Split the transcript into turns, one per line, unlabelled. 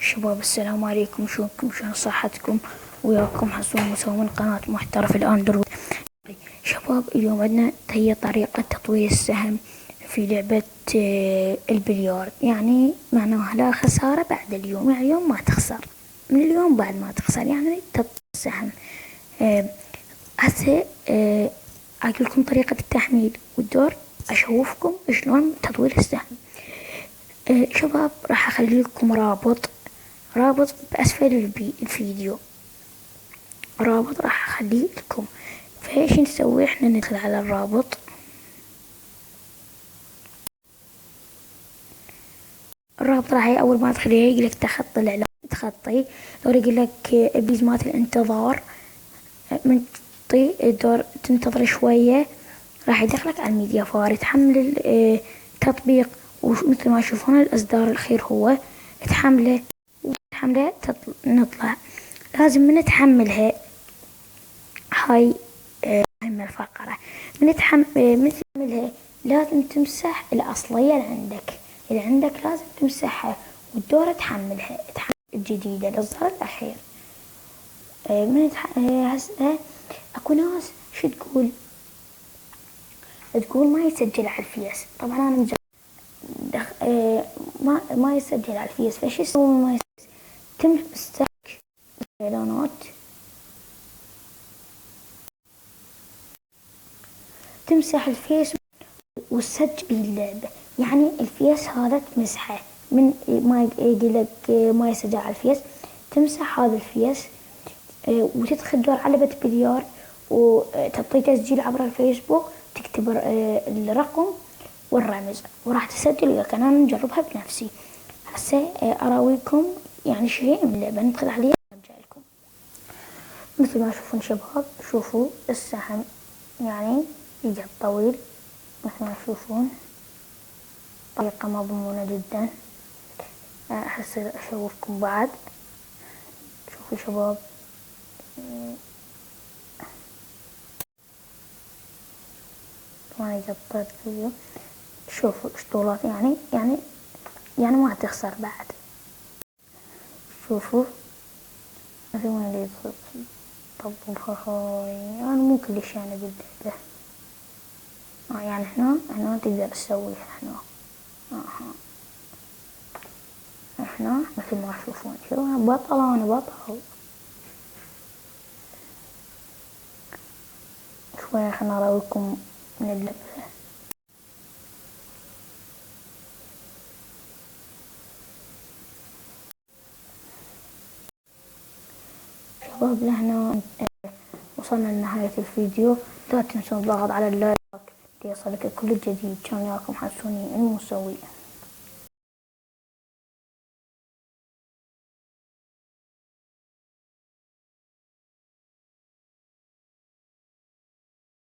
شباب السلام عليكم، شلونكم؟ شلون صحتكم؟ وياكم حسون مسوي من قناة محترف الأندرويد. شباب اليوم عندنا هي طريقة تطوير السهم في لعبة البلياردو. يعني معناها لا خسارة بعد اليوم، يعني اليوم ما تخسر، من اليوم بعد ما تخسر، يعني تطوير السهم. هسه أقولكم طريقة التحميل والدور، أشوفكم شلون تطوير السهم. شباب راح أخلي لكم رابط بأسفل الفيديو، رابط راح أخليه لكم. فايش نسوي؟ احنا ندخل على الرابط، راح أول ما تدخليه يقولك تخطي الإعلان، تخطي دور يقولك بيزمات الانتظار، من تطي الدور تنتظر شوية راح يدخلك على الميديا فار، تحمل التطبيق، ومثل ما تشوفون الإصدار الأخير هو تحمله نطلع. لازم من تحملها هاي مهمة الفقرة، من تحملها لازم تمسح الأصلية اللي عندك لازم تمسحها، والدورة تحمل الجديدة الإصدار الأخير. من هسه أكو ناس شو تقول ما يسجل على الفيس. طبعا أنا ما يسجل على الفيس، فايش يسوي؟ ما يسجل، تمسح الإعلانات، تمسح الفيس وتسجل اللعبة. يعني الفيس هذا تمسحه، من ما يقولك ما يسجل على الفيس، تمسح هذا الفيس وتدخل دور على لعبة بليار وتعطي تسجيل عبر الفيسبوك، تكتب الرقم والرمز وراح تسجل وياك. انا نجربها بنفسي هسه، اراويكم يعني شيء من اللعبة. ندخل عليها ارجع لكم. مثل ما تشوفون شباب، شوفوا السهم يعني يجي طويل، مثل ما تشوفون طريقة مضمونة جدا. هسه اشوفكم بعد. شوفوا شباب، ما يقطع الفيديو. شوفوا اسطولات، يعني ما تخسر بعد. شوفوا مثل ما اللي طبوها هاي، يعني مو كلش يعني باللعبة. يعني هنا تقدر تسويها هنا مثل ما تشوفون. شو انا بطل شوية. خلنا اراويكم من اللعبة. شباب لهنا وصلنا لنهاية الفيديو. لا تنسوا الضغط على اللايك ليصلك كل جديد. كان وياكم حسوني المسوي.